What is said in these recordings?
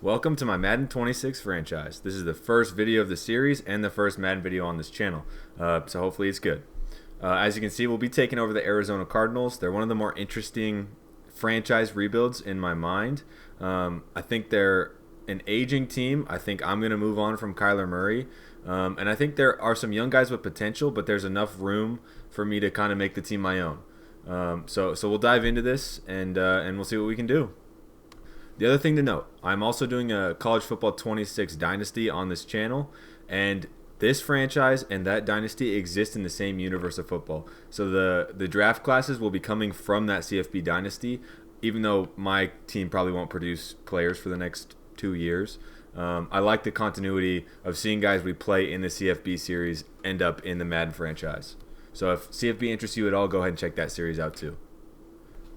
Welcome to my Madden 26 franchise. This is the first video of the series and the first Madden video on this channel, so hopefully it's good. As you can see, we'll be taking over the Arizona Cardinals. They're one of the more interesting franchise rebuilds in my mind. I think they're an aging team. I think I'm going to move on from Kyler Murray. And I think there are some young guys with potential, but there's enough room for me to kind of make the team my own. So we'll dive into this and we'll see what we can do. The other thing to note, I'm also doing a College Football 26 Dynasty on this channel, and this franchise and that dynasty exist in the same universe of football. So the draft classes will be coming from that CFB dynasty, even though my team probably won't produce players for the next 2 years. I like the continuity of seeing guys we play in the CFB series end up in the Madden franchise. So if CFB interests you at all, go ahead and check that series out too.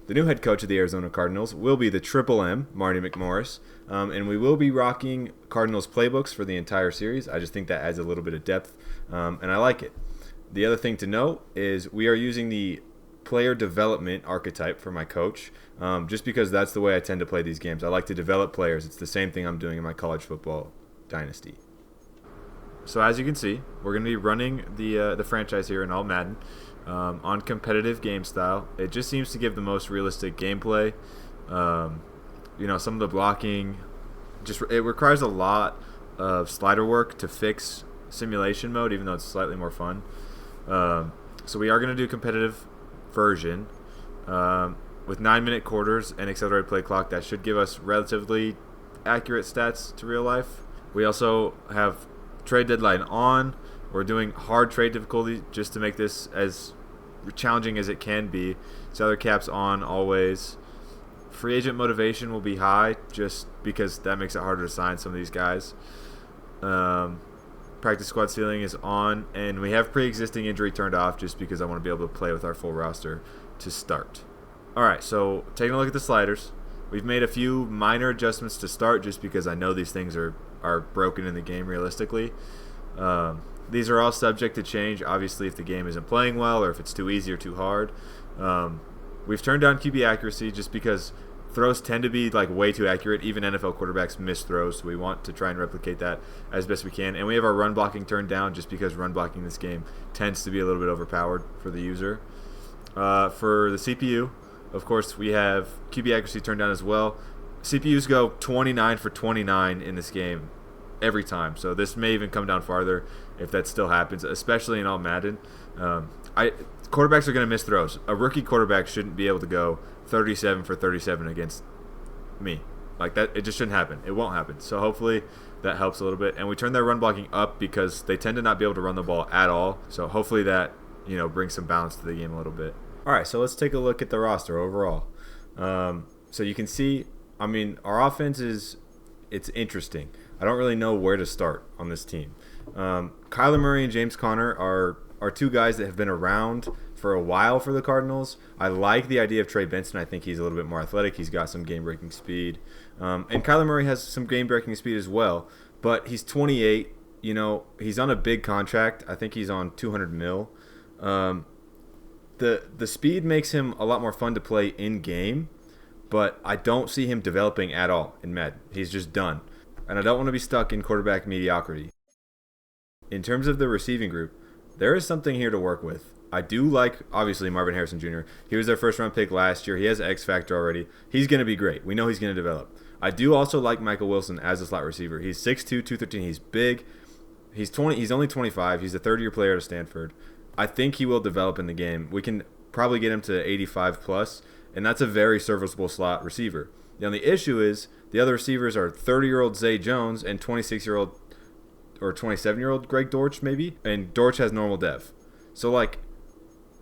The new head coach of the Arizona Cardinals will be the Triple M, Marty McMorris, and we will be rocking Cardinals playbooks for the entire series. I just think that adds a little bit of depth, and I like it. The other thing to note is we are using the player development archetype for my coach, just because that's the way I tend to play these games. I like to develop players. It's the same thing I'm doing in my college football dynasty. So as you can see, we're going to be running the franchise here in all Madden. On competitive game style. It just seems to give the most realistic gameplay. Some of the blocking, it requires a lot of slider work to fix simulation mode, even though it's slightly more fun. So we are going to do competitive version with 9-minute quarters and accelerated play clock. That should give us relatively accurate stats to real life. We also have trade deadline on. We're doing hard trade difficulty just to make this as challenging as it can be. Salary cap's on always. Free agent motivation will be high just because that makes it harder to sign some of these guys. Practice squad ceiling is on, and we have pre-existing injury turned off just because I want to be able to play with our full roster to start. Alright, so taking a look at the sliders. We've made a few minor adjustments to start just because I know these things are broken in the game realistically. These are all subject to change, obviously, if the game isn't playing well or if it's too easy or too hard. We've turned down QB accuracy just because throws tend to be way too accurate. Even NFL quarterbacks miss throws, so we want to try and replicate that as best we can. And we have our run blocking turned down just because run blocking in this game tends to be a little bit overpowered for the user. For the CPU, of course, we have QB accuracy turned down as well. CPUs go 29 for 29 in this game every time, so this may even come down farther if that still happens, especially in all Madden. Quarterbacks are going to miss throws. A rookie quarterback shouldn't be able to go 37 for 37 against me. Like that, it just shouldn't happen. It won't happen. So hopefully that helps a little bit. And we turn their run blocking up because they tend to not be able to run the ball at all. So hopefully that brings some balance to the game a little bit. All right, so let's take a look at the roster overall. So you can see, our offense it's interesting. I don't really know where to start on this team. Kyler Murray and James Conner are two guys that have been around for a while for the Cardinals. I like the idea of Trey Benson. I think he's a little bit more athletic. He's got some game-breaking speed. And Kyler Murray has some game-breaking speed as well. But he's 28. He's on a big contract. I think he's on $200 million. The speed makes him a lot more fun to play in-game, but I don't see him developing at all in Madden. He's just done. And I don't want to be stuck in quarterback mediocrity. In terms of the receiving group, there is something here to work with. I do like, obviously, Marvin Harrison Jr. He was their first-round pick last year. He has X factor already. He's going to be great. We know he's going to develop. I do also like Michael Wilson as a slot receiver. He's 6'2", 213. He's big. He's only 25. He's a third-year player at Stanford. I think he will develop in the game. We can probably get him to 85+, and that's a very serviceable slot receiver. Now, the issue is the other receivers are 30-year-old Zay Jones and 26-year-old or 27-year-old Greg Dortch, maybe. And Dortch has normal dev. So,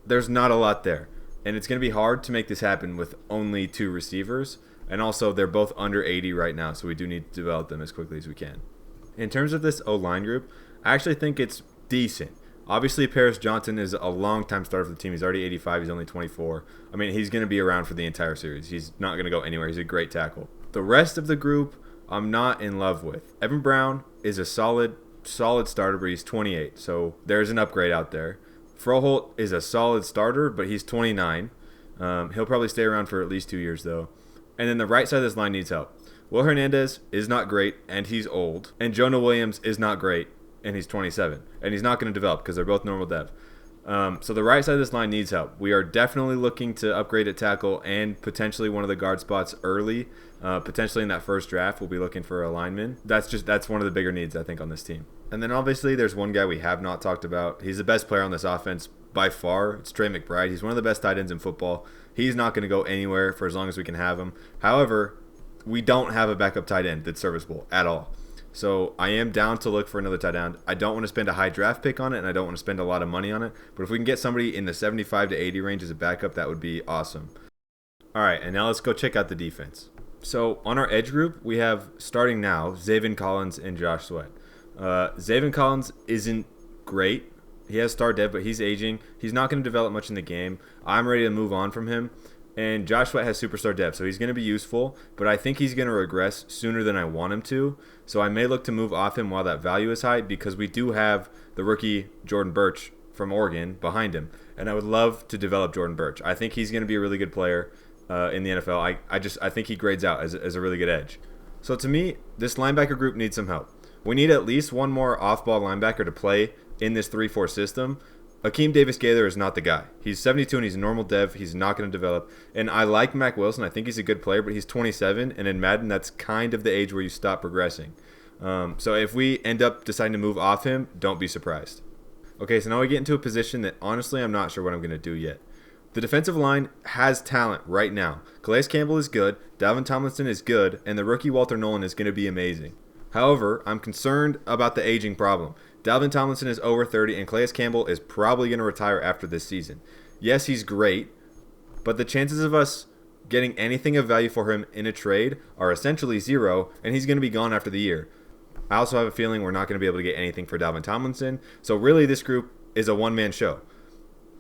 there's not a lot there. And it's going to be hard to make this happen with only two receivers. And also, they're both under 80 right now, so we do need to develop them as quickly as we can. In terms of this O-line group, I actually think it's decent. Obviously, Paris Johnson is a long-time starter for the team. He's already 85. He's only 24. He's going to be around for the entire series. He's not going to go anywhere. He's a great tackle. The rest of the group, I'm not in love with. Evan Brown is a solid starter, but he's 28. So there's an upgrade out there. Froholt is a solid starter, but he's 29. He'll probably stay around for at least 2 years, though. And then the right side of this line needs help. Will Hernandez is not great, and he's old. And Jonah Williams is not great, and he's 27. And he's not going to develop because they're both normal dev. So the right side of this line needs help. We are definitely looking to upgrade at tackle and potentially one of the guard spots early. Potentially in that first draft, we'll be looking for a lineman. That's one of the bigger needs, I think, on this team. And then obviously there's one guy we have not talked about. He's the best player on this offense by far. It's Trey McBride. He's one of the best tight ends in football. He's not going to go anywhere for as long as we can have him. However, we don't have a backup tight end that's serviceable at all. So I am down to look for another tight end. I don't want to spend a high draft pick on it, and I don't want to spend a lot of money on it. But if we can get somebody in the 75 to 80 range as a backup, that would be awesome. All right, and now let's go check out the defense. So on our edge group, we have, starting now, Zaven Collins and Josh Sweat. Zaven Collins isn't great. He has star dev, but he's aging. He's not going to develop much in the game. I'm ready to move on from him. And Josh Sweat has superstar depth, so he's going to be useful, but I think he's going to regress sooner than I want him to. So I may look to move off him while that value is high because we do have the rookie Jordan Birch from Oregon behind him. And I would love to develop Jordan Birch. I think he's going to be a really good player in the NFL. I think he grades out as a really good edge. So to me, this linebacker group needs some help. We need at least one more off-ball linebacker to play in this 3-4 system. Akeem Davis-Gaither is not the guy. He's 72 and he's a normal dev. He's not going to develop. And I like Mac Wilson. I think he's a good player, but he's 27. And in Madden, that's kind of the age where you stop progressing. So if we end up deciding to move off him, don't be surprised. Okay, so now we get into a position that honestly I'm not sure what I'm going to do yet. The defensive line has talent right now. Calais Campbell is good, Dalvin Tomlinson is good, and the rookie Walter Nolan is going to be amazing. However, I'm concerned about the aging problem. Dalvin Tomlinson is over 30, and Calais Campbell is probably going to retire after this season. Yes, he's great, but the chances of us getting anything of value for him in a trade are essentially zero, and he's going to be gone after the year. I also have a feeling we're not going to be able to get anything for Dalvin Tomlinson, so really this group is a one-man show.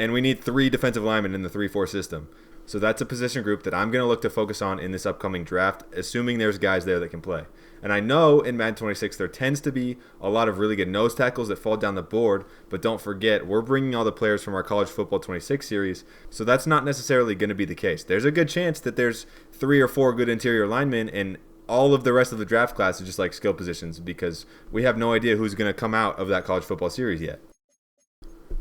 And we need 3 defensive linemen in the 3-4 system. So that's a position group that I'm going to look to focus on in this upcoming draft, assuming there's guys there that can play. And I know in Madden 26 there tends to be a lot of really good nose tackles that fall down the board, but don't forget, we're bringing all the players from our College Football 26 series, so that's not necessarily going to be the case. There's a good chance that there's 3 or 4 good interior linemen, and all of the rest of the draft class is just like skill positions because we have no idea who's going to come out of that College Football series yet.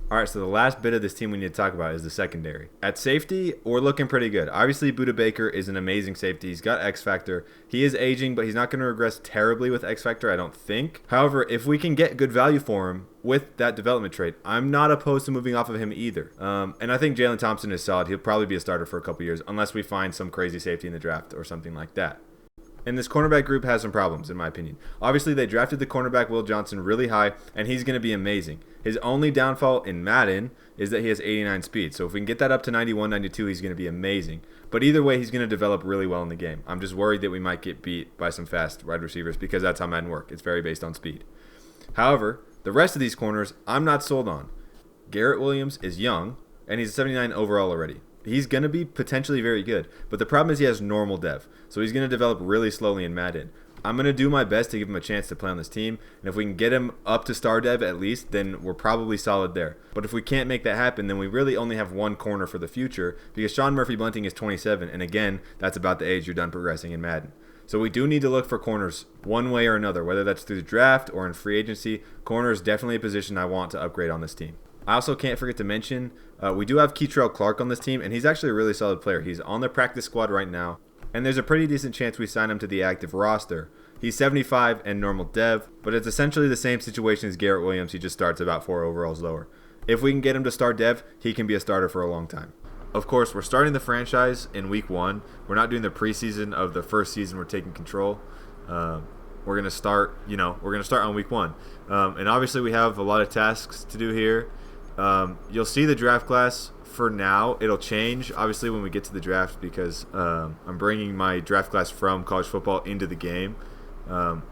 All right, so the last bit of this team we need to talk about is the secondary. At safety, we're looking pretty good. Obviously, Budda Baker is an amazing safety. He's got X Factor. He is aging, but he's not going to regress terribly with X Factor, I don't think. However, if we can get good value for him with that development trait, I'm not opposed to moving off of him either. And I think Jalen Thompson is solid. He'll probably be a starter for a couple years, unless we find some crazy safety in the draft or something like that. And this cornerback group has some problems, in my opinion. Obviously, they drafted the cornerback Will Johnson really high, and he's going to be amazing. His only downfall in Madden is that he has 89 speed. So if we can get that up to 91, 92, he's going to be amazing. But either way, he's going to develop really well in the game. I'm just worried that we might get beat by some fast wide receivers because that's how Madden works. It's very based on speed. However, the rest of these corners, I'm not sold on. Garrett Williams is young, and he's a 79 overall already. He's going to be potentially very good, but the problem is he has normal dev, so he's going to develop really slowly in Madden. I'm going to do my best to give him a chance to play on this team, and if we can get him up to star dev at least, then we're probably solid there. But if we can't make that happen, then we really only have one corner for the future, because Sean Murphy-Bunting is 27, and again, that's about the age you're done progressing in Madden. So we do need to look for corners one way or another, whether that's through the draft or in free agency. Corner is definitely a position I want to upgrade on this team. I also can't forget to mention, we do have Keitrell Clark on this team, and he's actually a really solid player. He's on the practice squad right now, and there's a pretty decent chance we sign him to the active roster. He's 75 and normal dev, but it's essentially the same situation as Garrett Williams. He just starts about 4 overalls lower. If we can get him to start dev, he can be a starter for a long time. Of course, we're starting the franchise in week 1. We're not doing the preseason of the first season. We're taking control. We're going to start, on week 1. And obviously we have a lot of tasks to do here. You'll see the draft class for now. It'll change, obviously, when we get to the draft because I'm bringing my draft class from college football into the game.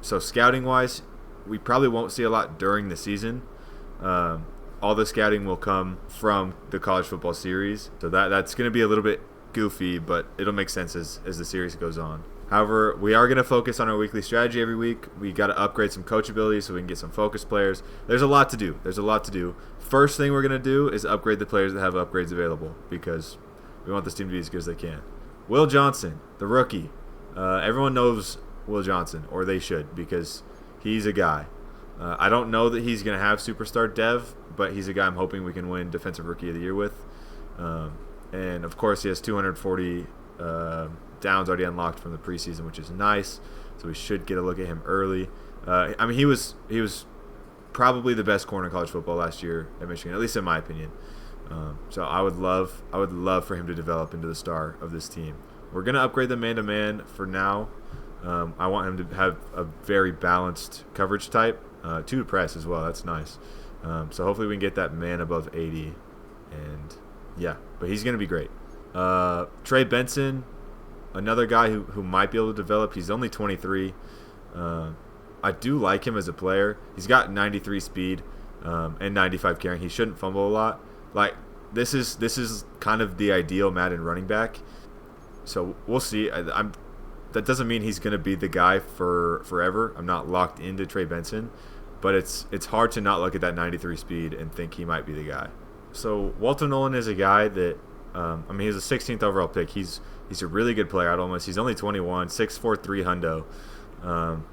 So scouting-wise, we probably won't see a lot during the season. All the scouting will come from the college football series. So that's going to be a little bit goofy, but it'll make sense as the series goes on. However, we are going to focus on our weekly strategy every week. We got to upgrade some coach ability so we can get some focus players. There's a lot to do. First thing we're going to do is upgrade the players that have upgrades available because we want this team to be as good as they can. Will Johnson, the rookie. Everyone knows Will Johnson, or they should, because he's a guy. I don't know that he's going to have superstar dev, but he's a guy I'm hoping we can win Defensive Rookie of the Year with. And, of course, he has 240 downs already unlocked from the preseason, which is nice. So we should get a look at him early. I mean, he was probably the best corner in college football last year at Michigan, at least in my opinion. So I would love for him to develop into the star of this team. We're going to upgrade the man-to-man for now. I want him to have a very balanced coverage type. 2 to press as well. That's nice. So hopefully we can get that man above 80. And, yeah, but he's going to be great. Trey Benson, another guy who might be able to develop. He's only 23. I do like him as a player. He's got 93 speed and 95 carrying. He shouldn't fumble a lot. Like, this is kind of the ideal Madden running back. So we'll see. That doesn't mean he's going to be the guy for forever. I'm not locked into Trey Benson, but it's hard to not look at that 93 speed and think he might be the guy. So Walter Nolan is a guy that he's a 16th overall pick. He's a really good player. He's only 21, 6'4", 3 hundo.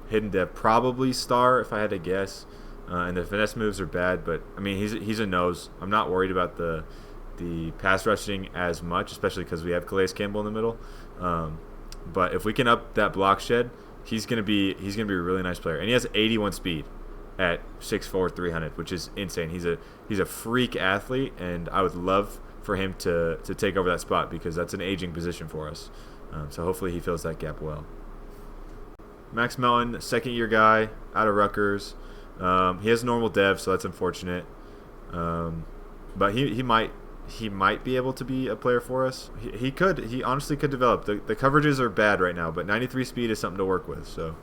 Hidden depth, probably star if I had to guess. And the finesse moves are bad, but I mean he's a nose. I'm not worried about the pass rushing as much, especially because we have Calais Campbell in the middle. But if we can up that block shed, he's gonna be a really nice player. And he has 81 speed at 6'4", 300, which is insane. He's a freak athlete, and I would love for him to take over that spot because that's an aging position for us. So hopefully he fills that gap well. Max Melton, second-year guy out of Rutgers. He has normal dev, so that's unfortunate. But he might be able to be a player for us. He honestly could develop. The coverages are bad right now, but 93 speed is something to work with. So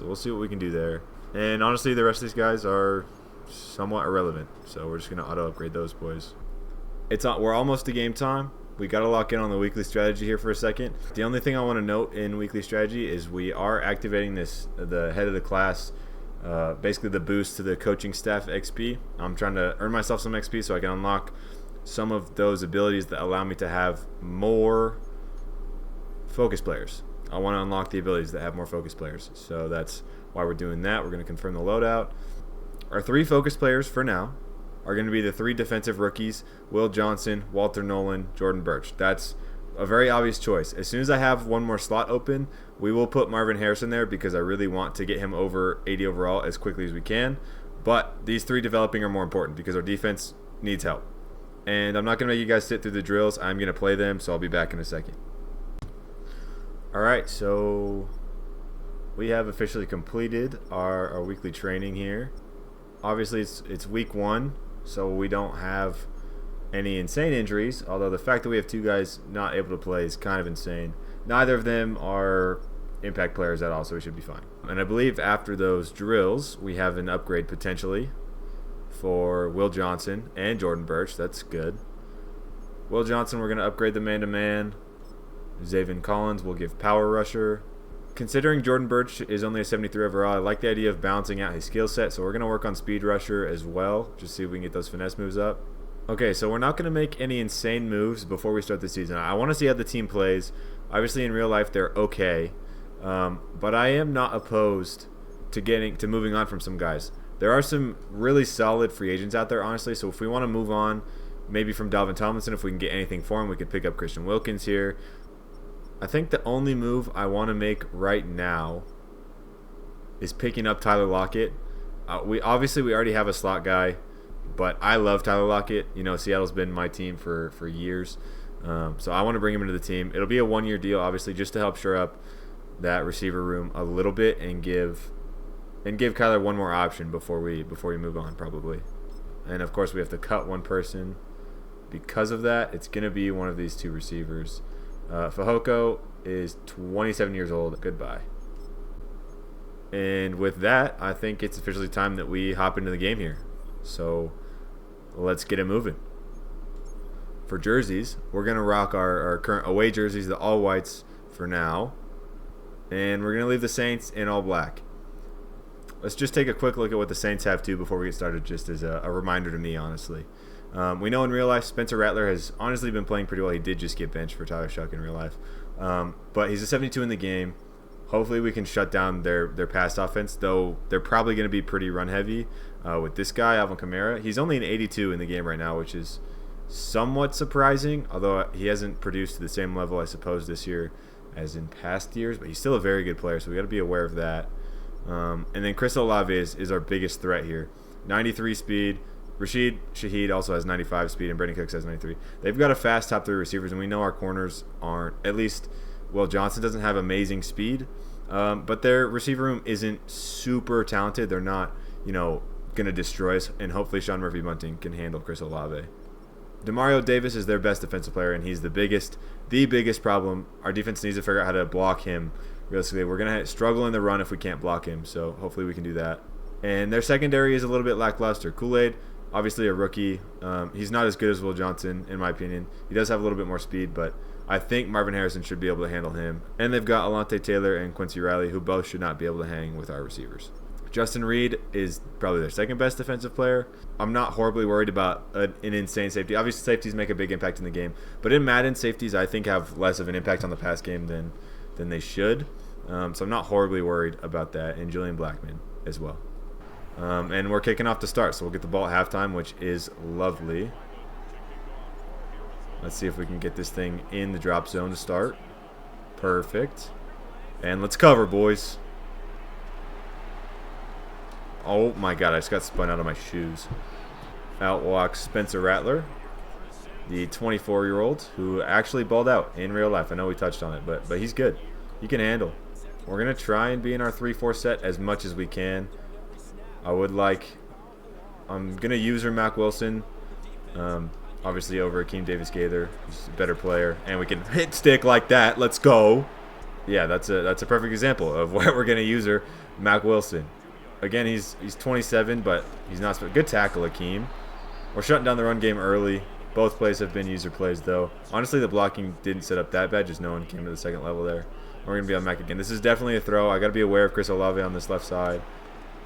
we'll see what we can do there. And honestly, the rest of these guys are somewhat irrelevant. So we're just gonna auto upgrade those boys. We're almost to game time. We got to lock in on the weekly strategy here for a second. The only thing I want to note in weekly strategy is we are activating the head of the class, basically the boost to the coaching staff XP. I'm trying to earn myself some XP so I can unlock some of those abilities that allow me to have more focus players. I want to unlock the abilities that have more focus players. So that's why we're doing that. We're going to confirm the loadout. Our 3 focus players for now are going to be the 3 defensive rookies: Will Johnson, Walter Nolan, Jordan Birch. That's a very obvious choice. As soon as I have one more slot open, we will put Marvin Harrison there because I really want to get him over 80 overall as quickly as we can. But these 3 developing are more important because our defense needs help. And I'm not going to make you guys sit through the drills. I'm going to play them, so I'll be back in a second. All right, so we have officially completed our weekly training here. Obviously, it's week 1. So we don't have any insane injuries, although the fact that we have 2 guys not able to play is kind of insane. Neither of them are impact players at all, so we should be fine. And I believe after those drills, we have an upgrade potentially for Will Johnson and Jordan Birch. That's good. Will Johnson, we're going to upgrade the man-to-man. Zaven Collins will give power rusher. Considering Jordan Birch is only a 73 overall, I like the idea of balancing out his skill set, so we're going to work on speed rusher as well, just see if we can get those finesse moves up. Okay, so we're not going to make any insane moves before we start the season. I want to see how the team plays. Obviously, in real life, they're okay, but I am not opposed to moving on from some guys. There are some really solid free agents out there, honestly, so if we want to move on, maybe from Dalvin Tomlinson, if we can get anything for him, we could pick up Christian Wilkins here. I think the only move I want to make right now is picking up Tyler Lockett. We already have a slot guy, but I love Tyler Lockett. You know, Seattle's been my team for years, so I want to bring him into the team. It'll be a 1-year deal, obviously, just to help shore up that receiver room a little bit and give Kyler one more option before we move on, probably. And of course, we have to cut one person because of that. It's gonna be one of these 2 receivers. Fehoko is 27 years old. Goodbye. And with that, I think it's officially time that we hop into the game here. So let's get it moving. For jerseys, we're going to rock our current away jerseys, the all whites for now. And we're going to leave the Saints in all black. Let's just take a quick look at what the Saints have too before we get started, just as a reminder to me, honestly. We know in real life, Spencer Rattler has honestly been playing pretty well. He did just get benched for Tyler Shuck in real life. But he's a 72 in the game. Hopefully we can shut down their pass offense, though they're probably going to be pretty run heavy with this guy, Alvin Kamara. He's only an 82 in the game right now, which is somewhat surprising, although he hasn't produced to the same level, I suppose, this year as in past years, but he's still a very good player, so we got to be aware of that. And then Chris Olave is our biggest threat here. 93 speed. Rashid Shaheed also has 95 speed, and Brandon Cooks has 93. They've got a fast top 3 receivers, and we know our corners aren't, at least, well, Johnson doesn't have amazing speed, but their receiver room isn't super talented. They're not, going to destroy us, and hopefully Sean Murphy-Bunting can handle Chris Olave. Demario Davis is their best defensive player, and he's the biggest problem. Our defense needs to figure out how to block him. Realistically, we're going to struggle in the run if we can't block him, so hopefully we can do that. And their secondary is a little bit lackluster. Kool-Aid, obviously a rookie. He's not as good as Will Johnson, in my opinion. He does have a little bit more speed, but I think Marvin Harrison should be able to handle him. And they've got Alontae Taylor and Quincy Riley, who both should not be able to hang with our receivers. Justin Reed is probably their second best defensive player. I'm not horribly worried about an insane safety. Obviously, safeties make a big impact in the game. But in Madden, safeties, I think, have less of an impact on the pass game than they should. So I'm not horribly worried about that. And Julian Blackman as well. And we're kicking off to start, so we'll get the ball at halftime, which is lovely. Let's see if we can get this thing in the drop zone to start. Perfect. And let's cover, boys. Oh my god, I just got spun out of my shoes. Out walks Spencer Rattler, the 24-year-old who actually balled out in real life. I know we touched on it, but he's good. He can handle. We're going to try and be in our 3-4 set as much as we can. I'm going to use her Mac Wilson, obviously over Akeem Davis-Gaither. He's a better player, and we can hit stick like that. Let's go. Yeah, that's a perfect example of where we're going to use her, Mac Wilson. Again, he's 27, but he's not good tackle, Akeem. We're shutting down the run game early. Both plays have been user plays, though. Honestly, the blocking didn't set up that bad. Just no one came to the second level there. We're going to be on Mac again. This is definitely a throw. I got to be aware of Chris Olave on this left side.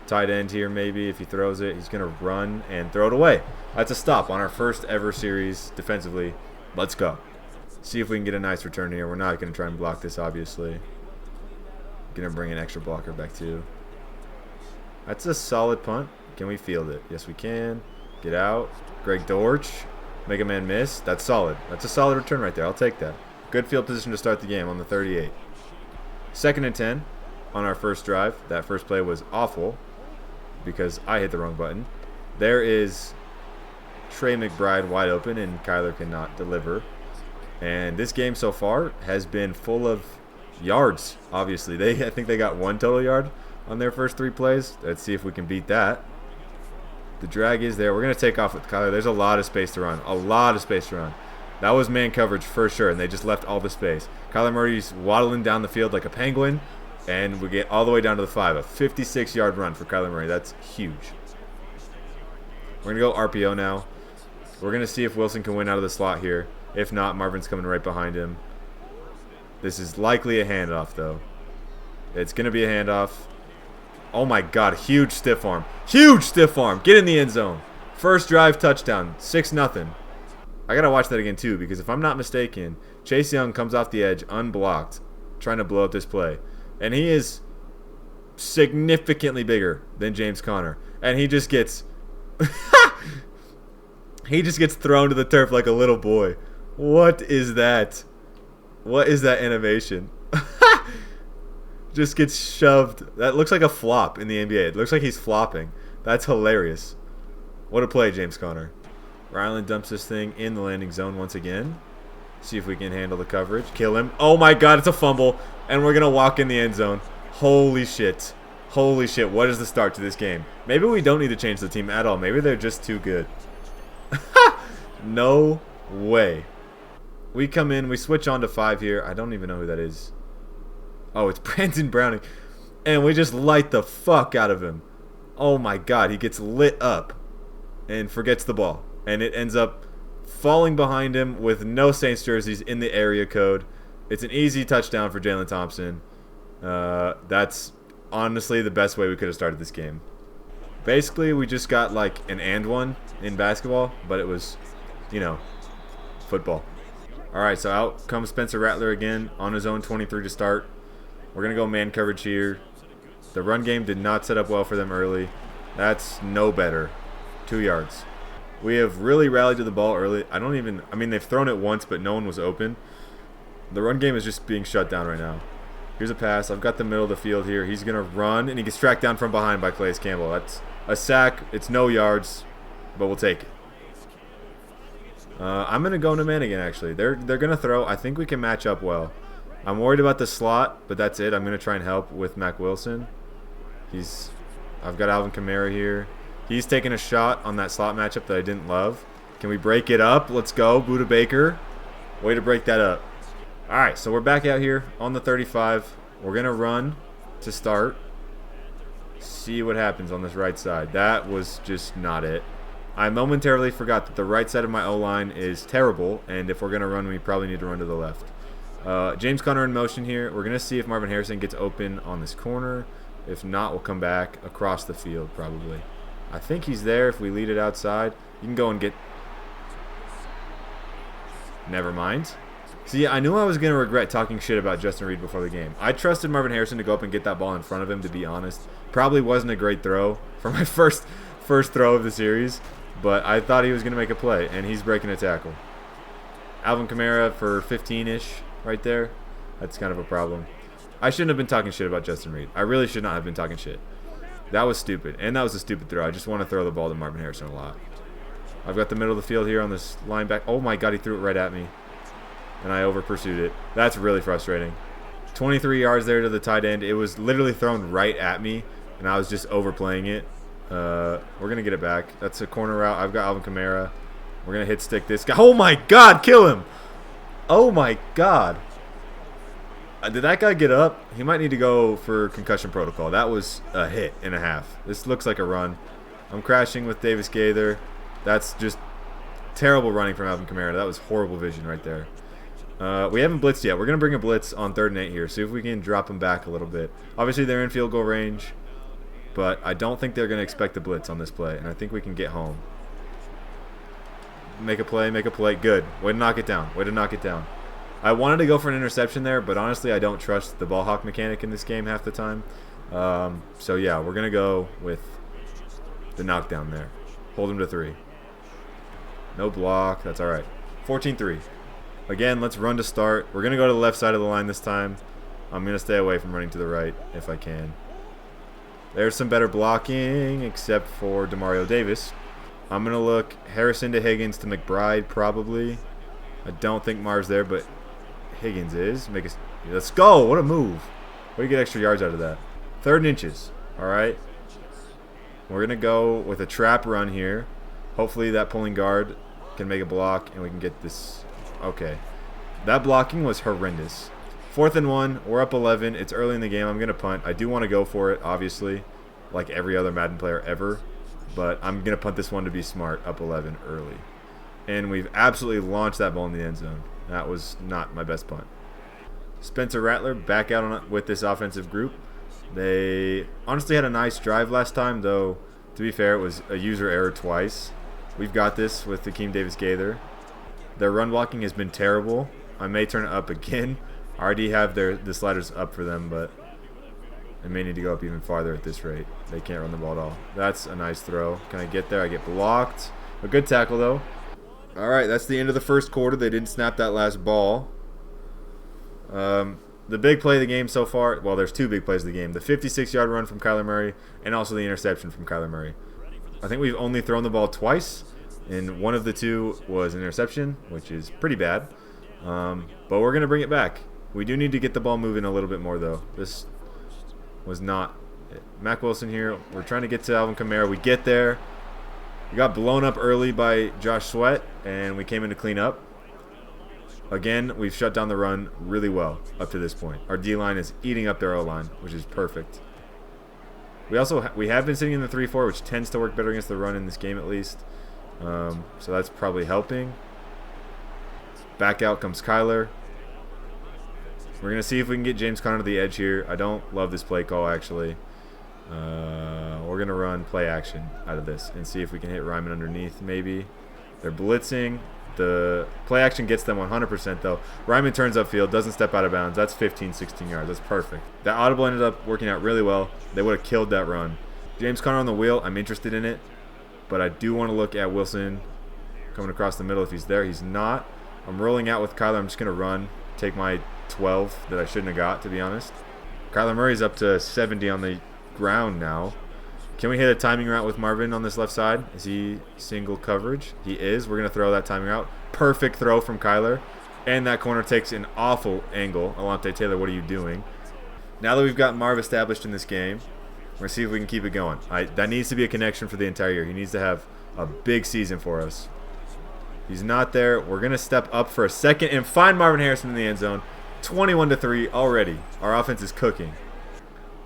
Tight end here, maybe. If he throws it, he's going to run and throw it away. That's a stop on our first ever series defensively. Let's go. See if we can get a nice return here. We're not going to try and block this, obviously. Going to bring an extra blocker back, too. That's a solid punt. Can we field it? Yes, we can. Get out. Greg Dortch. Make a man miss. That's solid. That's a solid return right there. I'll take that. Good field position to start the game on the 38. 2nd and 10 on our first drive. That first play was awful because I hit the wrong button. There is Trey McBride wide open, and Kyler cannot deliver. And this game so far has been full of yards, obviously. I think they got 1 total yard on their first 3 plays. Let's see if we can beat that. The drag is there. We're going to take off with Kyler. There's a lot of space to run. A lot of space to run. That was man coverage for sure, and they just left all the space. Kyler Murray's waddling down the field like a penguin, and we get all the way down to the 5. A 56-yard run for Kyler Murray. That's huge. We're going to go RPO now. We're going to see if Wilson can win out of the slot here. If not, Marvin's coming right behind him. This is likely a handoff, though. It's going to be a handoff. Oh my god, huge stiff arm. Huge stiff arm. Get in the end zone. First drive touchdown. 6-0. I got to watch that again too, because if I'm not mistaken, Chase Young comes off the edge unblocked, trying to blow up this play. And he is significantly bigger than James Conner. And he just gets thrown to the turf like a little boy. What is that? What is that animation? Just gets shoved. That looks like a flop in the NBA. It looks like he's flopping. That's hilarious. What a play, James Conner. Ryland dumps this thing in the landing zone once again. See if we can handle the coverage. Kill him. Oh my god, it's a fumble. And we're going to walk in the end zone. Holy shit. Holy shit. What is the start to this game? Maybe we don't need to change the team at all. Maybe they're just too good. No way. We come in. We switch on to 5 here. I don't even know who that is. Oh, it's Brandon Browning. And we just light the fuck out of him. Oh my god, he gets lit up and forgets the ball. And it ends up falling behind him with no Saints jerseys in the area code. It's an easy touchdown for Jalen Thompson. That's honestly the best way we could have started this game. Basically, we just got like an and one in basketball, but it was, football. All right, so out comes Spencer Rattler again on his own 23 to start. We're going to go man coverage here. The run game did not set up well for them early. That's no better. 2 yards. We have really rallied to the ball early. I mean, they've thrown it once, but no one was open. The run game is just being shut down right now. Here's a pass. I've got the middle of the field here. He's going to run, and he gets tracked down from behind by Calais Campbell. That's a sack. It's no yards, but we'll take it. I'm going to go to man again, actually. They're going to throw. I think we can match up well. I'm worried about the slot, but that's it. I'm going to try and help with Mac Wilson. I've got Alvin Kamara here. He's taking a shot on that slot matchup that I didn't love. Can we break it up? Let's go. Buda Baker. Way to break that up. All right, so we're back out here on the 35. We're going to run to start. See what happens on this right side. That was just not it. I momentarily forgot that the right side of my O-line is terrible, and if we're going to run, we probably need to run to the left. James Conner in motion here. We're going to see if Marvin Harrison gets open on this corner. If not, we'll come back across the field probably. I think he's there if we lead it outside. You can go and get... Never mind. See, I knew I was going to regret talking shit about Justin Reed before the game. I trusted Marvin Harrison to go up and get that ball in front of him, to be honest. Probably wasn't a great throw for my first throw of the series, but I thought he was going to make a play, and he's breaking a tackle. Alvin Kamara for 15-ish right there. That's kind of a problem. I shouldn't have been talking shit about Justin Reed. I really should not have been talking shit. That was stupid, and that was a stupid throw. I just want to throw the ball to Marvin Harrison a lot. I've got the middle of the field here on this linebacker. Oh my god, he threw it right at me. And I over-pursued it. That's really frustrating. 23 yards there to the tight end. It was literally thrown right at me, and I was just overplaying it. We're going to get it back. That's a corner route. I've got Alvin Kamara. We're going to hit stick this guy. Oh my god, kill him! Oh my god. Did that guy get up? He might need to go for concussion protocol. That was a hit and a half. This looks like a run. I'm crashing with Davis Gaither. That's just terrible running from Alvin Kamara. That was horrible vision right there. We haven't blitzed yet. We're going to bring a blitz on 3rd and 8 here. See if we can drop them back a little bit. Obviously, they're in field goal range, but I don't think they're going to expect the blitz on this play, and I think we can get home. Make a play, make a play. Good. Way to knock it down. Way to knock it down. I wanted to go for an interception there, but honestly, I don't trust the ball hawk mechanic in this game half the time. So, yeah, we're going to go with the knockdown there. Hold him to 3. No block. That's all right. 14-3. Again, let's run to start. We're going to go to the left side of the line this time. I'm going to stay away from running to the right if I can. There's some better blocking, except for Demario Davis. I'm going to look Harrison to Higgins to McBride, probably. I don't think Marv's there, but Higgins is. Let's go. What a move. What do you get extra yards out of that? 3rd and inches. All right. We're going to go with a trap run here. Hopefully that pulling guard can make a block, and we can get this. Okay. That blocking was horrendous. 4th and 1. We're up 11. It's early in the game. I'm going to punt. I do want to go for it, obviously, like every other Madden player ever. But I'm going to punt this one to be smart, up 11 early. And we've absolutely launched that ball in the end zone. That was not my best punt. Spencer Rattler back out with this offensive group. They honestly had a nice drive last time, though, to be fair, it was a user error twice. We've got this with Hakeem Davis-Gaither. Their run blocking has been terrible. I may turn it up again. I already have the sliders up for them, but I may need to go up even farther at this rate. They can't run the ball at all. That's a nice throw. Can I get there? I get blocked. A good tackle, though. All right, that's the end of the first quarter. They didn't snap that last ball. The big play of the game so far, well, there's 2 big plays of the game. The 56-yard run from Kyler Murray and also the interception from Kyler Murray. I think we've only thrown the ball twice, and one of the 2 was an interception, which is pretty bad. But we're going to bring it back. We do need to get the ball moving a little bit more, though. This was not it. Mac Wilson here. We're trying to get to Alvin Kamara. We get there. We got blown up early by Josh Sweat, and we came in to clean up. Again, we've shut down the run really well up to this point. Our D-line is eating up their O-line, which is perfect. We have been sitting in the 3-4, which tends to work better against the run in this game at least. So that's probably helping. Back out comes Kyler. We're going to see if we can get James Conner to the edge here. I don't love this play call, actually. We're going to run play action out of this and see if we can hit Ryman underneath, maybe. They're blitzing. The play action gets them 100% though. Ryman turns upfield, doesn't step out of bounds. That's 15, 16 yards. That's perfect. That audible ended up working out really well. They would have killed that run. James Conner on the wheel. I'm interested in it, but I do want to look at Wilson coming across the middle if he's there. He's not. I'm rolling out with Kyler. I'm just going to run, take my 12 that I shouldn't have got, to be honest. Kyler Murray's up to 70 on the ground now. Can we hit a timing route with Marvin on this left side? Is he single coverage? He is. We're going to throw that timing route. Perfect throw from Kyler. And that corner takes an awful angle. Alontae Taylor, what are you doing? Now that we've got Marv established in this game, we're going to see if we can keep it going. That needs to be a connection for the entire year. He needs to have a big season for us. He's not there. We're going to step up for a second and find Marvin Harrison in the end zone. 21-3 already. Our offense is cooking.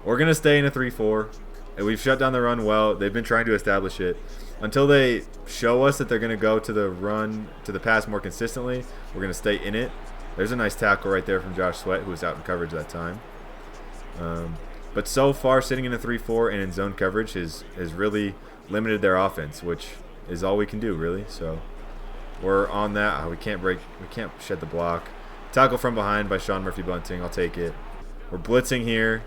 We're going to stay in a 3-4. And we've shut down the run well. They've been trying to establish it. Until they show us that they're going to go to the run, to the pass more consistently, we're going to stay in it. There's a nice tackle right there from Josh Sweat, who was out in coverage that time. But so far, sitting in a 3-4 and in zone coverage has really limited their offense, which is all we can do, really. So we're on that. We can't shed the block. Tackle from behind by Sean Murphy-Bunting. I'll take it. We're blitzing here.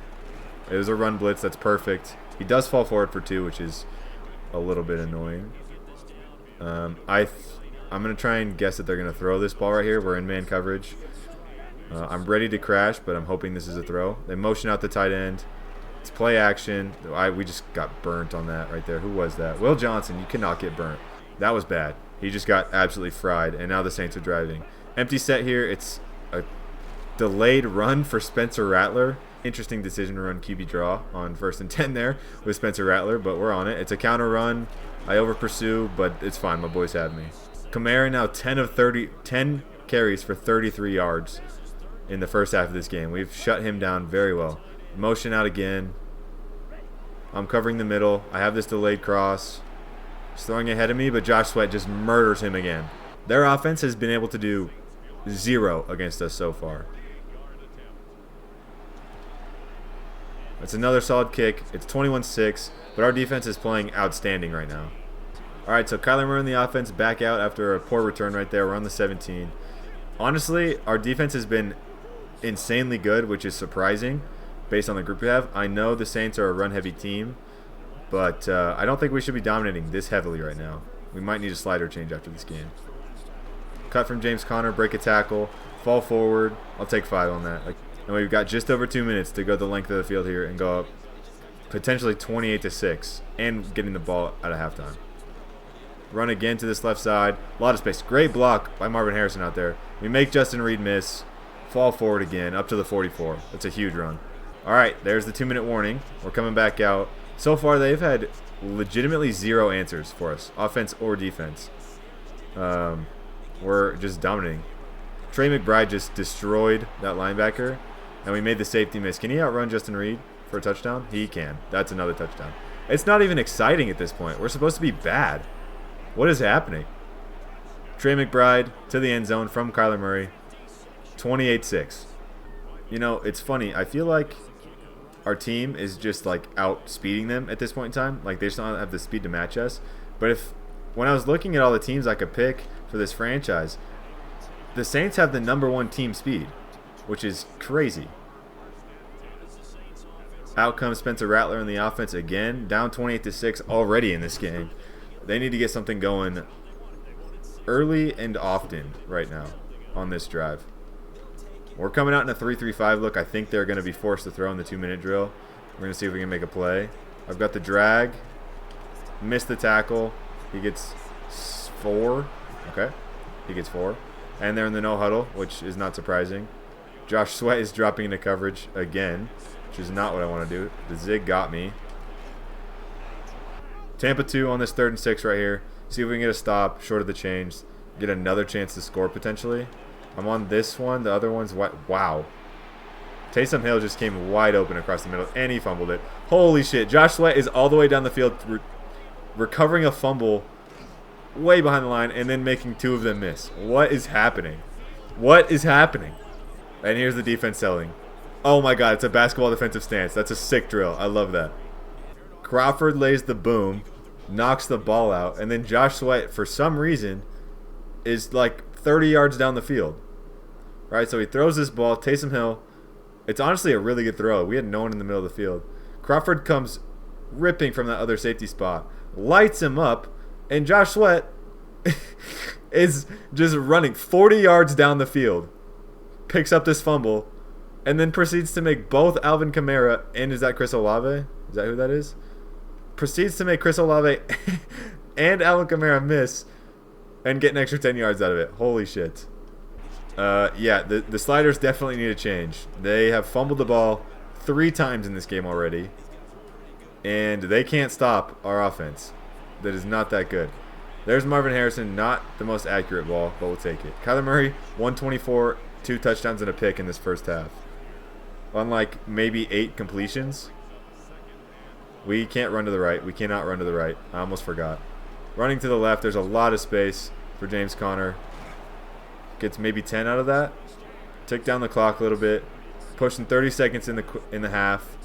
It was a run blitz. That's perfect. He does fall forward for 2, which is a little bit annoying. I'm going to try and guess that they're going to throw this ball right here. We're in man coverage. I'm ready to crash, but I'm hoping this is a throw. They motion out the tight end. It's play action. We just got burnt on that right there. Who was that? Will Johnson. You cannot get burnt. That was bad. He just got absolutely fried, and now the Saints are driving. Empty set here. It's a delayed run for Spencer Rattler. Interesting decision to run QB draw on 1st and 10 there with Spencer Rattler, but we're on it. It's a counter run. I over pursue, but it's fine. My boys have me. Kamara now 10 carries for 33 yards in the first half of this game. We've shut him down very well. Motion out again. I'm covering the middle. I have this delayed cross. He's throwing ahead of me, but Josh Sweat just murders him again. Their offense has been able to do 0 against us so far. It's another solid kick. It's 21-6, but our defense is playing outstanding right now. All right, so Kyler Murray in the offense back out after a poor return right there. We're on the 17. Honestly, our defense has been insanely good, which is surprising based on the group we have. I know the Saints are a run-heavy team, but I don't think we should be dominating this heavily right now. We might need a slider change after this game. Cut from James Conner, break a tackle, fall forward. I'll take 5 on that. And we've got just over 2 minutes to go the length of the field here and go up potentially 28-6 and getting the ball out of halftime. Run again to this left side. A lot of space. Great block by Marvin Harrison out there. We make Justin Reed miss. Fall forward again up to the 44. That's a huge run. All right, there's the 2-minute warning. We're coming back out. So far, they've had legitimately 0 answers for us, offense or defense. We're just dominating. Trey McBride just destroyed that linebacker, and we made the safety miss. Can he outrun Justin Reed for a touchdown? He can. That's another touchdown. It's not even exciting at this point. We're supposed to be bad. What is happening? Trey McBride to the end zone from Kyler Murray. 28-6. You know, it's funny. I feel like our team is just like outspeeding them at this point in time. Like they just don't have the speed to match us. But when I was looking at all the teams I could pick for this franchise, the Saints have the #1 team speed, which is crazy. Out comes Spencer Rattler in the offense again, down 28-6 already in this game. They need to get something going early and often right now on this drive. We're coming out in a 3-3-5 look. I think they're going to be forced to throw in the 2-minute drill. We're going to see if we can make a play. I've got the drag. Missed the tackle. He gets 4. Okay. He gets 4. And they're in the no huddle, which is not surprising. Josh Sweat is dropping into coverage again, which is not what I want to do. The zig got me. Tampa 2 on this 3rd and 6 right here. See if we can get a stop short of the change. Get another chance to score potentially. I'm on this one. The other one's white. Wow. Taysom Hill just came wide open across the middle, and he fumbled it. Holy shit. Josh Sweat is all the way down the field, recovering a fumble way behind the line, and then making 2 of them miss. What is happening? What is happening? And here's the defense selling. Oh my god, it's a basketball defensive stance. That's a sick drill. I love that. Crawford lays the boom, knocks the ball out, and then Josh Sweat, for some reason, is like 30 yards down the field. Right, so he throws this ball. Taysom Hill. It's honestly a really good throw. We had no one in the middle of the field. Crawford comes ripping from that other safety spot, lights him up, and Josh Sweat is just running 40 yards down the field, picks up this fumble, and then proceeds to make both Alvin Kamara and is that Chris Olave? Is that who that is? Proceeds to make Chris Olave and Alvin Kamara miss and get an extra 10 yards out of it. Holy shit. Yeah, the sliders definitely need a change. They have fumbled the ball 3 times in this game already, and they can't stop our offense. That is not that good. There's Marvin Harrison, not the most accurate ball, but we'll take it. Kyler Murray, 124, 2 touchdowns and a pick in this first half. Unlike maybe 8 completions. We can't run to the right. We cannot run to the right. I almost forgot. Running to the left, there's a lot of space for James Conner. Gets maybe 10 out of that. Tick down the clock a little bit. Pushing 30 seconds in the half.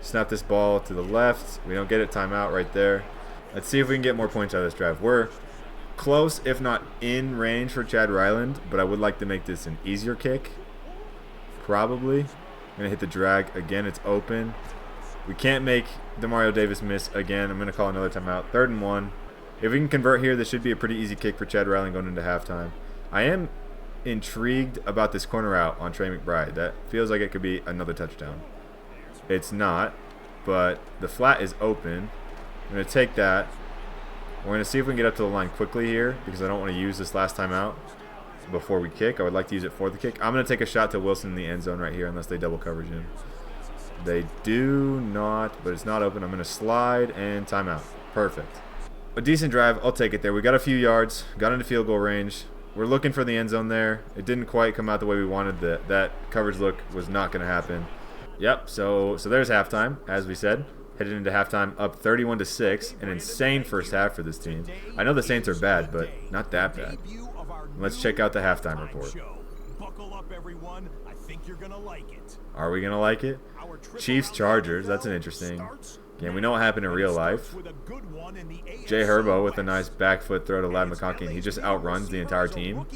Snap this ball to the left. We don't get it. Timeout right there. Let's see if we can get more points out of this drive. We're close, if not in range for Chad Ryland, but I would like to make this an easier kick. Probably. I'm going to hit the drag. Again, it's open. We can't make Demario Davis miss again. I'm going to call another timeout. 3rd and 1. If we can convert here, this should be a pretty easy kick for Chad Ryland going into halftime. I am intrigued about this corner out on Trey McBride. That feels like it could be another touchdown. It's not, but the flat is open. I'm going to take that. We're going to see if we can get up to the line quickly here because I don't want to use this last time out before we kick. I would like to use it for the kick. I'm going to take a shot to Wilson in the end zone right here unless they double coverage him. They do not, but it's not open. I'm going to slide and timeout. Perfect. A decent drive. I'll take it there. We got a few yards. Got into field goal range. We're looking for the end zone there. It didn't quite come out the way we wanted. That coverage look was not going to happen. Yep, so there's halftime, as we said. Headed into halftime up 31-6. An insane first half for this team. I know the Saints are bad, but not that bad. Let's check out the halftime report. Buckle up, everyone. I think you're gonna like it. Are we going to like it? Chiefs Chargers, that's an interesting game. We know what happened in real life. Jay Herbo with a nice back foot throw to Ladd McConkey, and he just outruns the entire team.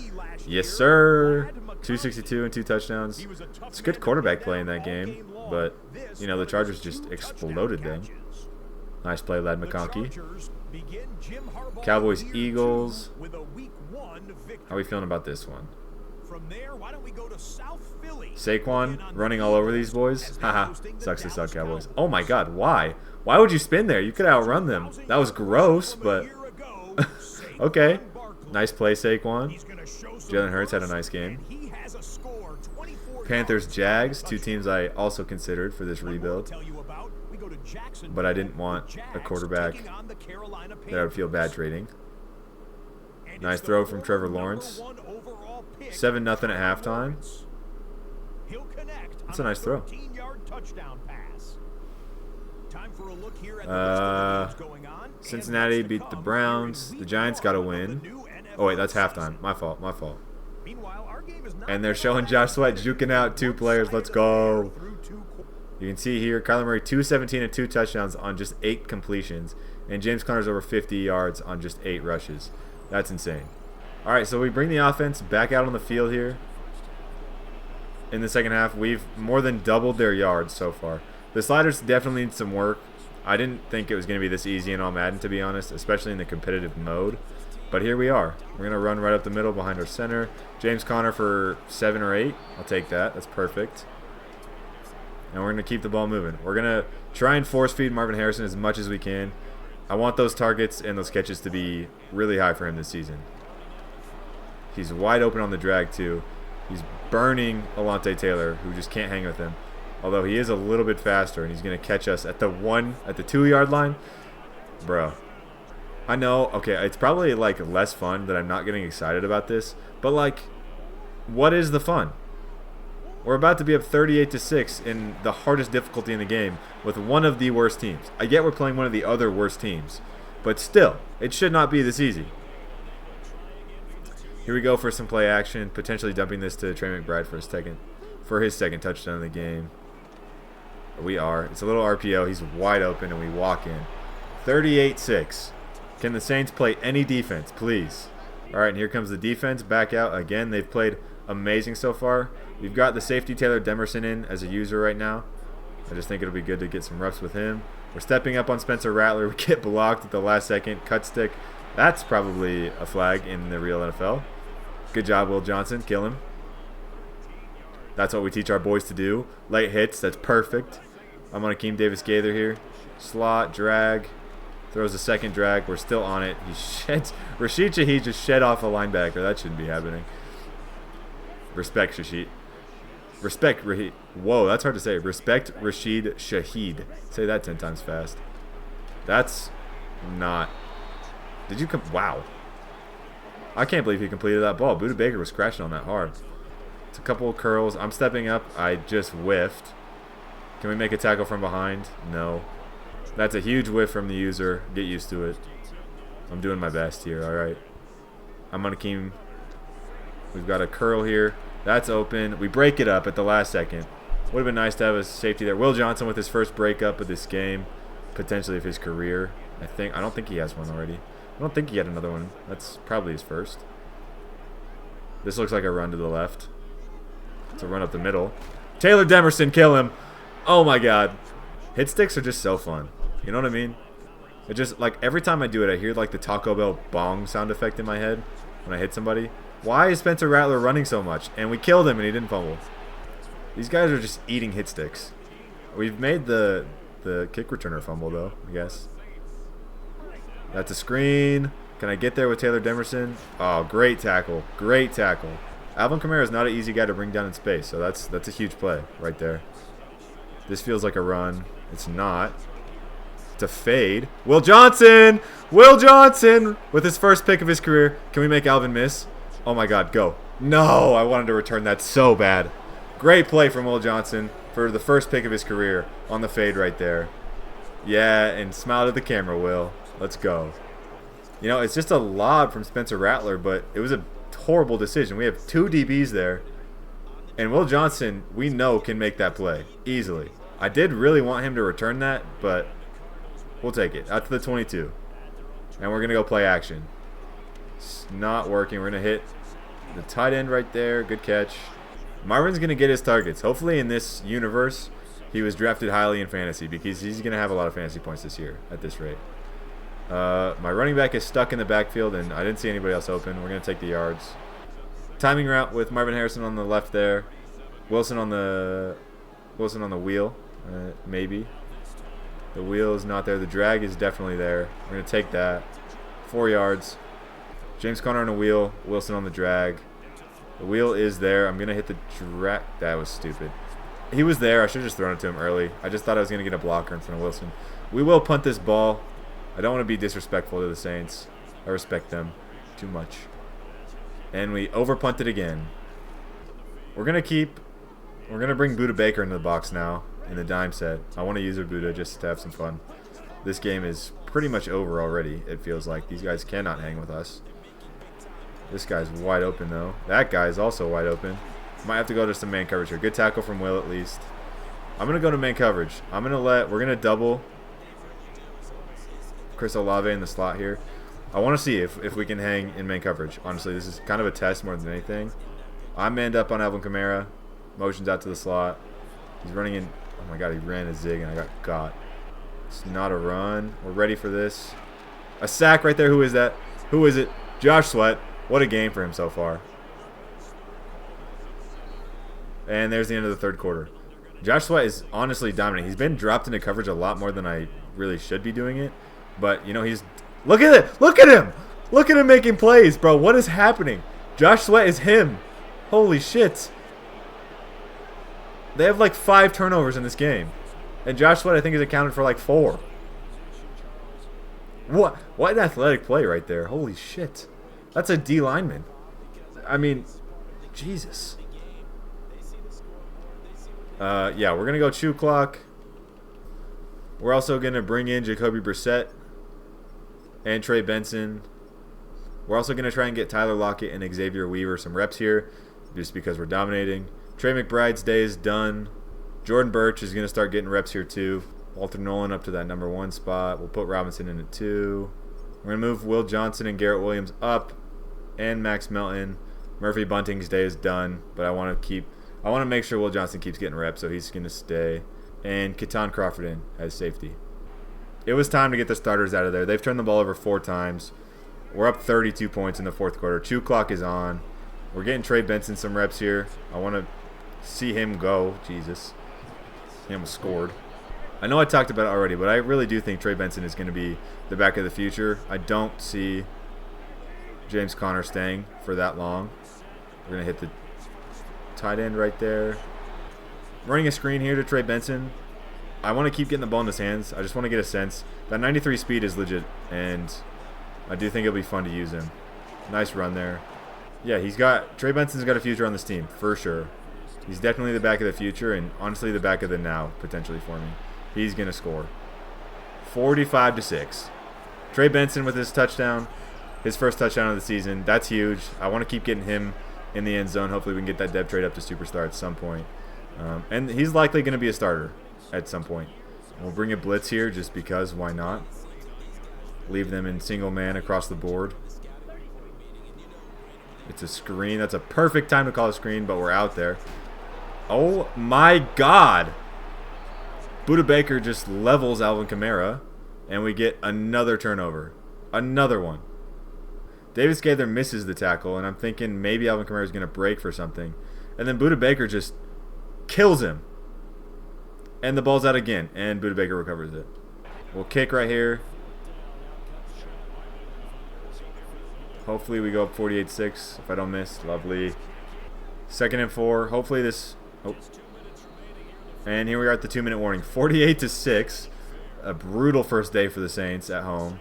Yes, sir. 262 and 2 touchdowns. It's good quarterback play in that game, but, you know, the Chargers just exploded them. Nice play, Ladd McConkey. Cowboys, Eagles. How are we feeling about this one? Saquon running all over these boys. Haha. Sucks to suck, Cowboys. Oh my god, why? Why would you spin there? You could outrun them. That was gross, but okay. Nice play, Saquon. Jalen Hurts had a nice game. Panthers, Jags, 2 teams I also considered for this rebuild. But I didn't want a quarterback that I would feel bad trading. Nice throw from Trevor Lawrence. 7-0 at halftime. That's a nice throw. Cincinnati beat the Browns. The Giants got a win. Oh, wait, that's halftime. My fault. And they're showing Josh Sweat juking out 2 players. Let's go. You can see here, Kyler Murray, 217 and 2 touchdowns on just 8 completions. And James Conner's over 50 yards on just 8 rushes. That's insane. All right, so we bring the offense back out on the field here. In the second half, we've more than doubled their yards so far. The sliders definitely need some work. I didn't think it was going to be this easy in all Madden, to be honest, especially in the competitive mode. But here we are. We're going to run right up the middle behind our center. James Conner for 7 or 8. I'll take that. That's perfect. And we're going to keep the ball moving. We're going to try and force feed Marvin Harrison as much as we can. I want those targets and those catches to be really high for him this season. He's wide open on the drag, too. He's burning Alontae Taylor, who just can't hang with him. Although he is a little bit faster, and he's going to catch us at the 2-yard line. Bro. I know, okay, it's probably, like, less fun that I'm not getting excited about this. But, like, what is the fun? We're about to be up 38-6 in the hardest difficulty in the game with one of the worst teams. I get we're playing one of the other worst teams. But still, it should not be this easy. Here we go for some play action, potentially dumping this to Trey McBride for his second touchdown of the game. We are. It's a little RPO. He's wide open, and we walk in. 38-6. Can the Saints play any defense, please? All right, and here comes the defense back out again. They've played amazing so far. We've got the safety Taylor Demerson in as a user right now. I just think it'll be good to get some reps with him. We're stepping up on Spencer Rattler. We get blocked at the last second. Cut stick. That's probably a flag in the real NFL. Good job, Will Johnson. Kill him. That's what we teach our boys to do. Late hits. That's perfect. I'm on Akeem Davis-Gaither here. Slot, drag. Throws a second drag. We're still on it. He sheds. Rashid Shaheed just shed off a linebacker. That shouldn't be happening. Respect Shaheed. Respect Rashid. Whoa, that's hard to say. Respect Rashid Shaheed. Say that 10 times fast. That's not. Did you come? Wow. I can't believe he completed that ball. Buda Baker was crashing on that hard. It's a couple of curls. I'm stepping up. I just whiffed. Can we make a tackle from behind? No. That's a huge whiff from the user. Get used to it. I'm doing my best here. All right. I'm on Akeem. We've got a curl here. That's open. We break it up at the last second. Would have been nice to have a safety there. Will Johnson with his first breakup of this game, potentially of his career. I don't think he has one already. I don't think he had another one. That's probably his first. This looks like a run to the left. It's a run up the middle. Taylor Demerson, kill him. Oh my God. Hit sticks are just so fun. You know what I mean? It just, like, every time I do it, I hear like the Taco Bell bong sound effect in my head when I hit somebody. Why is Spencer Rattler running so much? And we killed him and he didn't fumble. These guys are just eating hit sticks. We've made the kick returner fumble though, I guess. That's a screen. Can I get there with Taylor Demerson? Oh, great tackle. Great tackle. Alvin Kamara is not an easy guy to bring down in space, so that's a huge play right there. This feels like a run. It's not. It's a fade. Will Johnson! Will Johnson with his first pick of his career. Can we make Alvin miss? Oh my God, go. No, I wanted to return that so bad. Great play from Will Johnson for the first pick of his career on the fade right there. Yeah, and smile at the camera, Will. Let's go. You know, it's just a lob from Spencer Rattler, but it was a horrible decision. We have two DBs there, and Will Johnson, we know, can make that play easily. I did really want him to return that, but we'll take it. Out to the 22. And we're going to go play action. It's not working. We're going to hit the tight end right there. Good catch. Marvin's going to get his targets. Hopefully in this universe, he was drafted highly in fantasy because he's going to have a lot of fantasy points this year at this rate. My running back is stuck in the backfield, and I didn't see anybody else open. We're going to take the yards. Timing route with Marvin Harrison on the left there. Wilson on the wheel, maybe. The wheel is not there. The drag is definitely there. We're going to take that. 4 yards. James Conner on the wheel. Wilson on the drag. The wheel is there. I'm going to hit the drag. That was stupid. He was there. I should have just thrown it to him early. I just thought I was going to get a blocker in front of Wilson. We will punt this ball. I don't want to be disrespectful to the Saints. I respect them too much. And we over-punt it again. We're going to bring Buda Baker into the box now in the dime set. I want to use Buda just to have some fun. This game is pretty much over already, it feels like. These guys cannot hang with us. This guy's wide open, though. That guy is also wide open. Might have to go to some man coverage here. Good tackle from Will, at least. I'm going to go to man coverage. We're going to double Chris Olave in the slot here. I want to see if we can hang in man coverage. Honestly, this is kind of a test more than anything. I'm manned up on Alvin Kamara. Motions out to the slot. He's running in. Oh my God, he ran a zig and I got. It's not a run. We're ready for this. A sack right there. Who is that? Who is it? Josh Sweat. What a game for him so far. And there's the end of the third quarter. Josh Sweat is honestly dominant. He's been dropped into coverage a lot more than I really should be doing it. But, you know, he's... Look at it! Look at him! Look at him making plays, bro. What is happening? Josh Sweat is him. Holy shit. They have like 5 turnovers in this game. And Josh Sweat, I think, is accounted for like 4. What an athletic play right there. Holy shit. That's a D lineman. I mean, Jesus. Yeah, we're going to go chew clock. We're also going to bring in Jacoby Brissett and Trey Benson. We're also going to try and get Tyler Lockett and Xavier Weaver some reps here just because we're dominating. Trey McBride's day is done. Jordan Birch is going to start getting reps here too. Walter Nolan up to that number 1 spot. We'll put Robinson in at 2. We're going to move Will Johnson and Garrett Williams up. and Max Melton. Murphy Bunting's day is done, but I want to make sure Will Johnson keeps getting reps, so he's going to stay. And Keaton Crawford in as safety. It was time to get the starters out of there. They've turned the ball over 4 times. We're up 32 points in the fourth quarter. Chew clock is on. We're getting Trey Benson some reps here. I want to see him go. Jesus. He almost scored. I know I talked about it already, but I really do think Trey Benson is going to be the back of the future. I don't see James Conner staying for that long. We're going to hit the tight end right there. Running a screen here to Trey Benson. I want to keep getting the ball in his hands. I just want to get a sense. That 93 speed is legit, and I do think it'll be fun to use him. Nice run there. Yeah, Trey Benson's got a future on this team, for sure. He's definitely the back of the future, and honestly the back of the now, potentially for me. He's going to score. 45-6. Trey Benson with his touchdown. His first touchdown of the season. That's huge. I want to keep getting him in the end zone. Hopefully we can get that dev trade up to superstar at some point. And he's likely going to be a starter at some point. We'll bring a blitz here just because, why not? Leave them in single man across the board. It's a screen. That's a perfect time to call a screen, but we're out there. Oh my God! Budda Baker just levels Alvin Kamara, and we get another turnover. Another one. Davis Gaither misses the tackle, and I'm thinking maybe Alvin Kamara is going to break for something. And then Budda Baker just kills him. And the ball's out again, and Budda Baker recovers it. We'll kick right here. Hopefully we go up 48-6 if I don't miss. Lovely. 2nd and 4. Hopefully this... Oh. And here we are at the 2-minute warning. 48-6. A brutal first day for the Saints at home.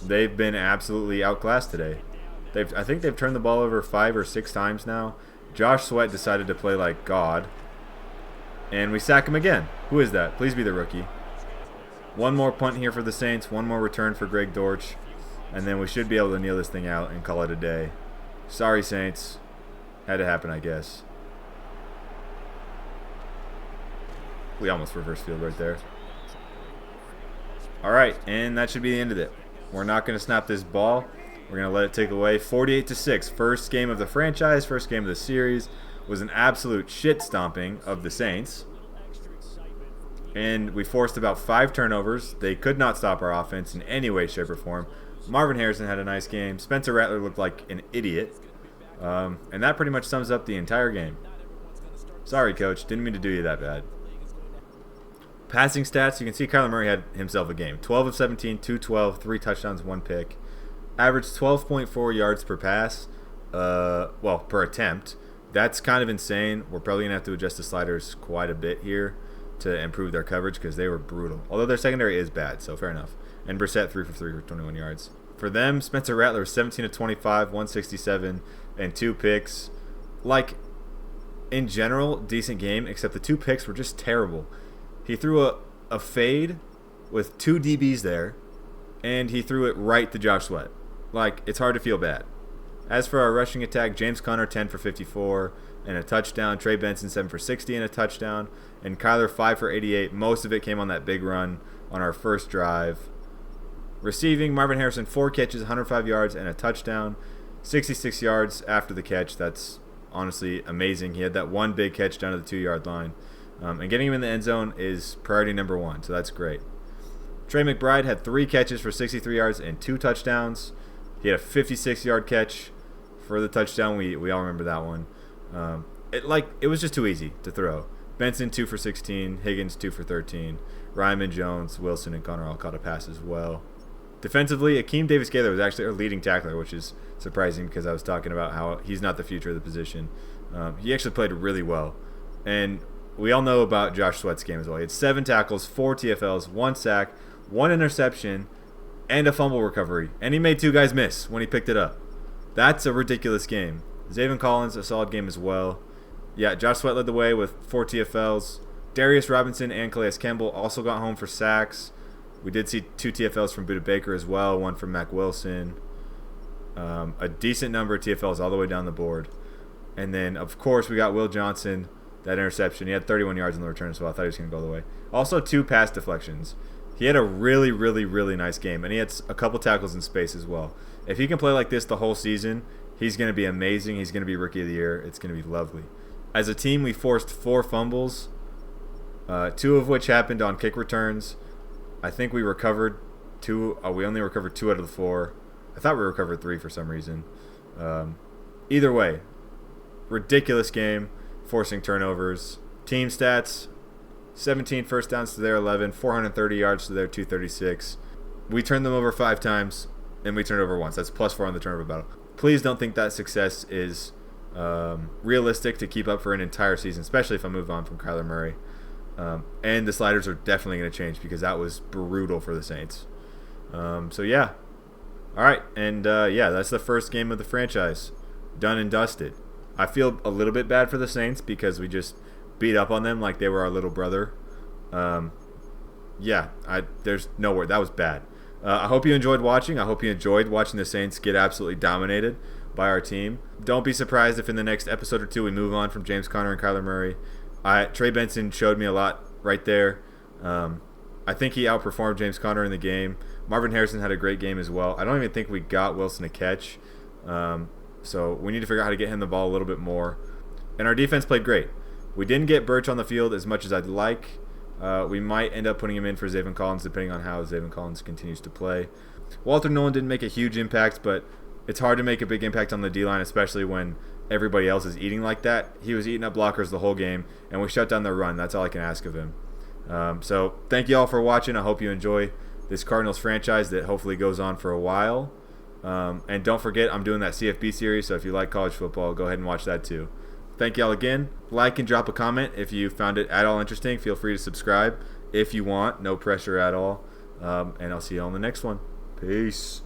They've been absolutely outclassed today. I think they've turned the ball over 5 or 6 times now. Josh Sweat decided to play like God. And we sack him again. Who is that? Please be the rookie. One more punt here for the Saints. One more return for Greg Dortch. And then we should be able to kneel this thing out and call it a day. Sorry, Saints. Had to happen, I guess. We almost reverse field right there. All right, and that should be the end of it. We're not going to snap this ball. We're going to let it take away. 48-6. First game of the franchise, first game of the series. Was an absolute shit stomping of the Saints. And we forced about 5 turnovers. They could not stop our offense in any way, shape, or form. Marvin Harrison had a nice game. Spencer Rattler looked like an idiot. And that pretty much sums up the entire game. Sorry, Coach. Didn't mean to do you that bad. Passing stats, you can see Kyler Murray had himself a game. 12 of 17, 212, 3 touchdowns, 1 pick. Averaged 12.4 yards per pass. Per attempt. That's kind of insane. We're probably going to have to adjust the sliders quite a bit here to improve their coverage because they were brutal. Although their secondary is bad, so fair enough. And Brissett 3 for 3 for 21 yards. For them, Spencer Rattler was 17 of 25, 167, and 2 picks. Like, in general, decent game, except the 2 picks were just terrible. He threw a fade with 2 DBs there, and he threw it right to Josh Sweat. Like, it's hard to feel bad. As for our rushing attack, James Conner 10 for 54 and a touchdown. Trey Benson 7 for 60 and a touchdown. And Kyler 5 for 88. Most of it came on that big run on our first drive. Receiving, Marvin Harrison 4 catches, 105 yards and a touchdown. 66 yards after the catch. That's honestly amazing. He had that one big catch down to the 2-yard line. And getting him in the end zone is priority number 1, so that's great. Trey McBride had 3 catches for 63 yards and 2 touchdowns. He had a 56-yard catch for the touchdown. We all remember that one. It was just too easy to throw. Benson 2 for 16, Higgins 2 for 13, Ryman, Jones, Wilson, and Conner all caught a pass as well. Defensively, Akeem Davis-Gaither was actually our leading tackler, which is surprising because I was talking about how he's not the future of the position. He actually played really well. And we all know about Josh Sweat's game as well. He had 7 tackles, 4 TFLs, 1 sack, 1 interception, and a fumble recovery. And he made 2 guys miss when he picked it up. That's a ridiculous game. Zaven Collins, a solid game as well. Yeah, Josh Sweat led the way with 4 TFLs. Darius Robinson and Calais Campbell also got home for sacks. We did see 2 TFLs from Budda Baker as well, 1 from Mac Wilson. A decent number of TFLs all the way down the board. And then, of course, we got Will Johnson, that interception. He had 31 yards in the return, so I thought he was going to go all the way. Also, 2 pass deflections. He had a really, really, really nice game, and he had a couple tackles in space as well. If he can play like this the whole season, he's going to be amazing. He's going to be Rookie of the Year. It's going to be lovely. As a team, we forced 4 fumbles, 2 of which happened on kick returns. I think we recovered 2. We only recovered 2 out of the 4. I thought we recovered 3 for some reason. Either way, ridiculous game, forcing turnovers. Team stats, 17 first downs to their 11, 430 yards to their 236. We turned them over 5 times, and we turned over once. That's +4 on the turnover battle. Please don't think that success is realistic to keep up for an entire season, especially if I move on from Kyler Murray. And the sliders are definitely going to change because that was brutal for the Saints. So, yeah. All right, and yeah, that's the first game of the franchise. Done and dusted. I feel a little bit bad for the Saints because we just beat up on them like they were our little brother. Yeah, there's no word. That was bad. I hope you enjoyed watching. I hope you enjoyed watching the Saints get absolutely dominated by our team. Don't be surprised if in the next episode or 2 we move on from James Conner and Kyler Murray. Trey Benson showed me a lot right there. I think he outperformed James Conner in the game. Marvin Harrison had a great game as well. I don't even think we got Wilson a catch. So we need to figure out how to get him the ball a little bit more. And our defense played great. We didn't get Birch on the field as much as I'd like. We might end up putting him in for Zaven Collins depending on how Zaven Collins continues to play. Walter Nolan didn't make a huge impact, but it's hard to make a big impact on the D-line, especially when everybody else is eating like that. He was eating up blockers the whole game, and we shut down their run. That's all I can ask of him. So thank you all for watching. I hope you enjoy this Cardinals franchise that hopefully goes on for a while. And don't forget, I'm doing that CFB series, so if you like college football, go ahead and watch that too. Thank y'all again. Like and drop a comment if you found it at all interesting. Feel free to subscribe if you want. No pressure at all. And I'll see you on the next one. Peace.